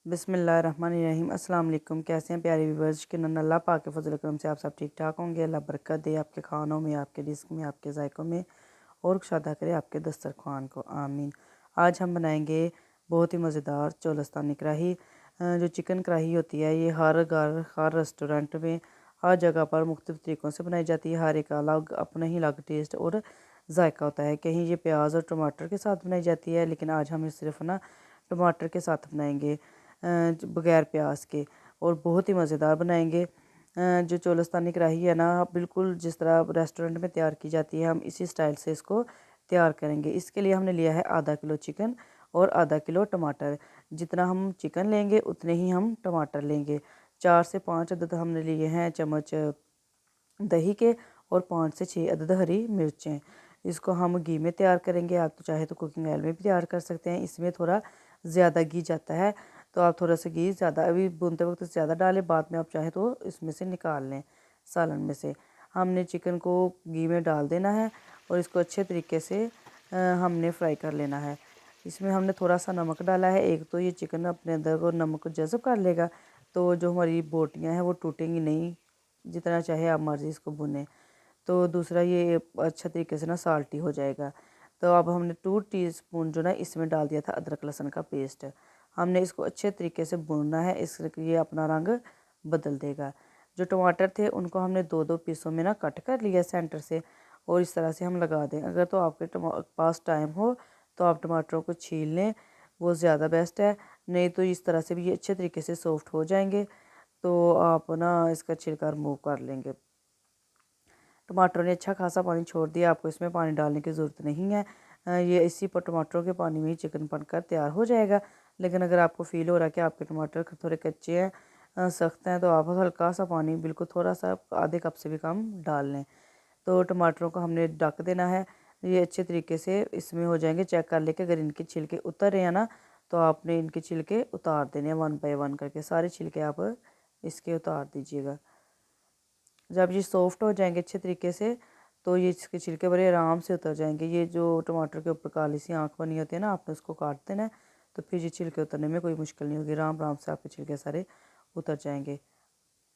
बिस्मिल्लाहिर्रहमानिर्रहीम। अस्सलाम वालेकुम। कैसे हैं प्यारे व्यूवर्स? कि अल्लाह पाक के फजल करम से आप सब ठीक ठाक होंगे। अल्लाह बरकत दे आपके खानों में, आपके रिस्क में, आपके जायकों में और कुशादा करे आपके दस्तरखान को, आमीन। आज हम बनाएंगे बहुत ही मज़ेदार चोलस्तानी कढ़ाई। जो चिकन कढ़ाई होती है ये हर घर, हर रेस्टोरेंट में, हर जगह पर मुख्तलिफ़ तरीक़ों से बनाई जाती है। हर एक अलग अपना ही अलग टेस्ट और जायका होता है। कहीं ये प्याज और टमाटर के साथ बनाई जाती है, लेकिन आज हम सिर्फ ना टमाटर के साथ बनाएंगे, बग़ैर प्याज के, और बहुत ही मज़ेदार बनाएंगे। जो चोलस्तानी कढ़ाई है ना, बिल्कुल जिस तरह रेस्टोरेंट में तैयार की जाती है, हम इसी स्टाइल से इसको तैयार करेंगे। इसके लिए हमने लिया है आधा किलो चिकन और आधा किलो टमाटर। जितना हम चिकन लेंगे उतने ही हम टमाटर लेंगे। 4 से 5 अदद हमने लिए हैं चम्मच दही के, और 5 से 6 अदद हरी मिर्चें। इसको हम घी में तैयार करेंगे। आप तो चाहे तो कुकिंग ऑयल में भी तैयार कर सकते हैं। इसमें थोड़ा ज़्यादा घी जाता है, तो आप थोड़ा सा घी ज़्यादा अभी भूनते वक्त ज़्यादा डालें, बाद में आप चाहें तो इसमें से निकाल लें सालन में से। हमने चिकन को घी में डाल देना है और इसको अच्छे तरीके से हमने फ्राई कर लेना है। इसमें हमने थोड़ा सा नमक डाला है। एक तो ये चिकन अपने अंदर को नमक को जज़ब कर लेगा, तो जो हमारी बोटियाँ हैं वो टूटेंगी नहीं, जितना चाहे आप मर्ज़ी इसको भुनें। तो दूसरा ये अच्छा तरीके से ना साल्टी हो जाएगा। तो अब हमने 2 टीस्पून जो ना इसमें डाल दिया था अदरक लहसुन का पेस्ट। हमने इसको अच्छे तरीके से भूनना है, इससे ये अपना रंग बदल देगा। जो टमाटर थे उनको हमने 2-2 पीसों में ना कट कर लिया सेंटर से, और इस तरह से हम लगा दें। अगर तो आपके पास टाइम हो तो आप टमाटरों को छील लें, वो ज़्यादा बेस्ट है। नहीं तो इस तरह से भी ये अच्छे तरीके से सॉफ्ट हो जाएंगे, तो आप ना इसका छिलका रिमूव कर लेंगे। टमाटरों ने अच्छा खासा पानी छोड़ दिया, आपको इसमें पानी डालने की ज़रूरत नहीं है। ये इसी पर टमाटरों के पानी में ही चिकन बनकर तैयार हो जाएगा। लेकिन अगर आपको फ़ील हो रहा है कि आपके टमाटर थोड़े कच्चे हैं, सख्त हैं, तो आप हल्का सा पानी, बिल्कुल थोड़ा सा, आधे कप से भी कम डाल लें। तो टमाटरों को हमने ढक देना है। ये अच्छे तरीके से इसमें हो जाएंगे। चेक कर ले कि अगर इनके छिलके उतर रहे हैं ना, तो आपने इनके छिलके उतार देने हैं 1 बाय 1 करके। सारे छिलके आप इसके उतार दीजिएगा। जब ये सॉफ्ट हो जाएंगे अच्छे तरीके से, तो ये इसके छिलके बड़े आराम से उतर जाएंगे। ये जो टमाटर के ऊपर काली सी आँख बनी होती है ना, आपने उसको काट देना है, तो फिर ये छिलके उतरने में कोई मुश्किल नहीं होगी। आराम आराम से आपके छिलके सारे उतर जाएंगे।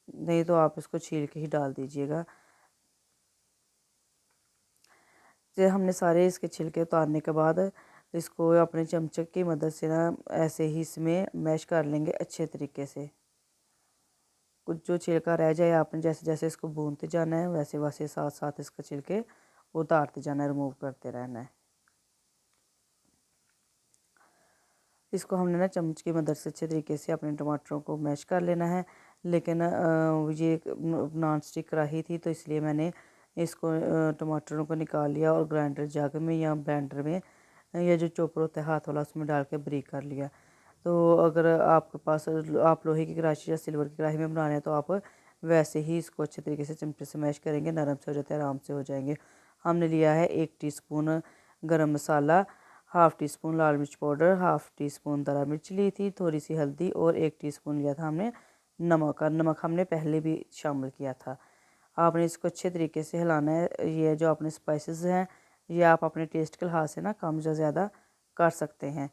नहीं तो आप इसको छील के ही डाल दीजिएगा। जब हमने सारे इसके छिलके उतारने के बाद इसको अपने चमचे की मदद से ना ऐसे ही इसमें मैश कर लेंगे अच्छे तरीके से। कुछ जो छिलका रह जाए, आपने जैसे जैसे इसको भूनते जाना है, वैसे वैसे साथ साथ इसका छिलके उतारते जाना है, रिमूव करते रहना है। इसको हमने ना चम्मच की मदद से अच्छे तरीके से अपने टमाटरों को मैश कर लेना है। लेकिन ये नॉन स्टिक कढ़ाई थी, तो इसलिए मैंने इसको टमाटरों को निकाल लिया और ग्राइंडर जग में या ब्लेंडर में, या जो चॉपर होता है हाथ वाला, उसमें डाल के बारीक कर लिया। तो अगर आपके पास आप लोहे की कढ़ाई या सिल्वर की कढ़ाई में बनाने हैं, तो आप वैसे ही इसको अच्छे तरीके से चमचे से मैश करेंगे, नरम से हो जाते हैं, आराम से हो जाएंगे। हमने लिया है 1 टीस्पून गरम मसाला, हाफ़ टी स्पून लाल मिर्च पाउडर, हाफ़ टी स्पून दरा मिर्च ली थी, थोड़ी सी हल्दी, और 1 टीस्पून लिया था हमने नमक का। नमक हमने पहले भी शामिल किया था। आपने इसको अच्छे तरीके से हिलाना है। ये जो अपने स्पाइसेस हैं, ये आप अपने टेस्ट के लिहाज से ना कम या ज़्यादा कर सकते हैं।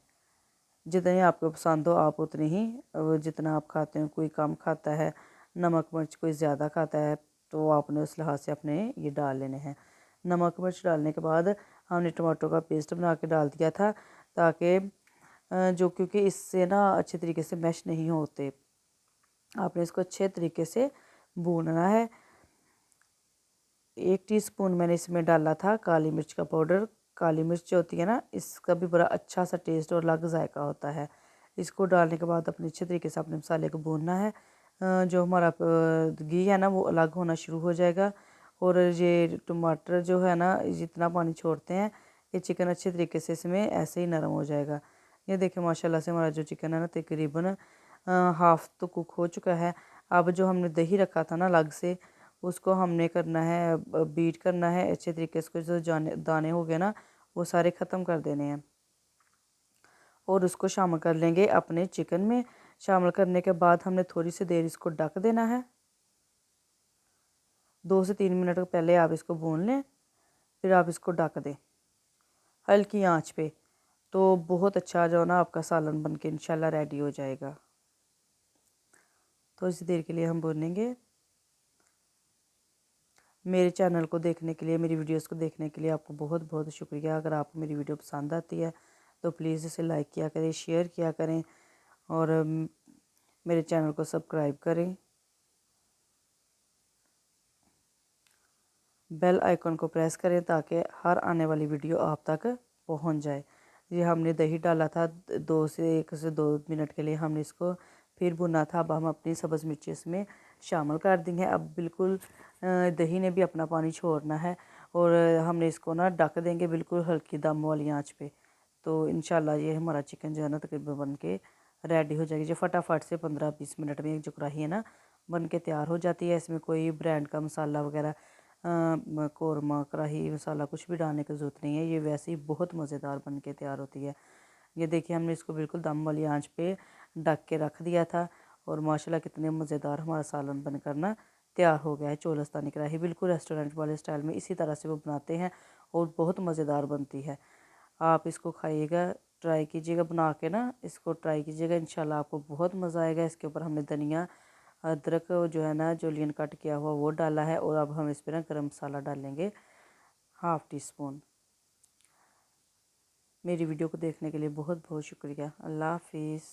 जितने आपको पसंद हो आप उतने ही, जितना आप खाते हो, कोई कम खाता है नमक मिर्च, कोई ज़्यादा खाता है, तो आपने उस लिहाज से अपने ये डाल लेने हैं। नमक मिर्च डालने के बाद हमने टमाटो का पेस्ट बना के डाल दिया था, ताकि जो, क्योंकि इससे ना अच्छे तरीके से मैश नहीं होते। आपने इसको अच्छे तरीके से भूनना है। 1 टीस्पून मैंने इसमें डाला था काली मिर्च का पाउडर। काली मिर्च जो होती है ना, इसका भी बड़ा अच्छा सा टेस्ट और अलग जायका होता है। इसको डालने के बाद अपने अच्छे तरीके से अपने मसाले को भूनना है। जो हमारा घी है ना, वो अलग होना शुरू हो जाएगा, और ये टमाटर जो है ना, जितना पानी छोड़ते हैं, ये चिकन अच्छे तरीके से इसमें ऐसे ही नरम हो जाएगा। ये देखें माशाल्लाह से हमारा जो चिकन है ना, तकरीबन हाफ़ तो कुक हो चुका है। अब जो हमने दही रखा था ना अलग से, उसको हमने करना है, बीट करना है अच्छे तरीके से। उसको जो जाने दाने हो गए ना, वो सारे ख़त्म कर देने हैं, और उसको शामिल कर लेंगे अपने चिकन में। शामिल करने के बाद हमने थोड़ी सी देर इसको ढक देना है। 2 से 3 मिनट पहले आप इसको भून लें, फिर आप इसको ढक दें हल्की आंच पे। तो बहुत अच्छा जो ना आपका सालन बन के इंशाल्लाह रेडी हो जाएगा। थोड़ी सी देर के लिए हम भूनेंगे। मेरे चैनल को देखने के लिए, मेरी वीडियोस को देखने के लिए आपको बहुत बहुत शुक्रिया। अगर आपको मेरी वीडियो पसंद आती है तो प्लीज़ इसे लाइक किया करें, शेयर किया करें और मेरे चैनल को सब्सक्राइब करें। बेल आइकन को प्रेस करें ताकि हर आने वाली वीडियो आप तक पहुंच जाए। ये हमने दही डाला था 1 से 2 मिनट के लिए हमने इसको फिर भुना था। अब हम अपनी सब्ज़ मिर्ची इसमें शामिल कर देंगे। अब बिल्कुल दही ने भी अपना पानी छोड़ना है और हमने इसको ना ढक देंगे बिल्कुल हल्की दम वाली आंच पे। तो इंशाल्लाह ये हमारा चिकन जो है ना तकरीबन बन के रेडी हो जाएगी। जो फटाफट से 15-20 मिनट में जो कढ़ाई है ना बन के तैयार हो जाती है। इसमें कोई ब्रांड का मसाला वगैरह कौरमा कढ़ाई मसाला कुछ भी डालने की ज़रूरत नहीं है। ये वैसे ही बहुत मज़ेदार बन के तैयार होती है। ये देखिए हमने इसको बिल्कुल दम वाली आंच पे ढक के रख दिया था और माशाल्लाह कितने मज़ेदार हमारा सालन बनकर ना तैयार हो गया है। चोलस्तानी कढ़ाई बिल्कुल रेस्टोरेंट वाले स्टाइल में इसी तरह से वो बनाते हैं और बहुत मज़ेदार बनती है। आप इसको खाइएगा, ट्राई कीजिएगा बना के ना, इसको ट्राई कीजिएगा, इंशाल्लाह आपको बहुत मज़ा आएगा। इसके ऊपर हमने धनिया अदरक जो है ना जुलियन कट किया हुआ वो डाला है और अब हम इस पर ना गरम मसाला डालेंगे 1/2 टीस्पून। मेरी वीडियो को देखने के लिए बहुत बहुत शुक्रिया। अल्लाह हाफिज़।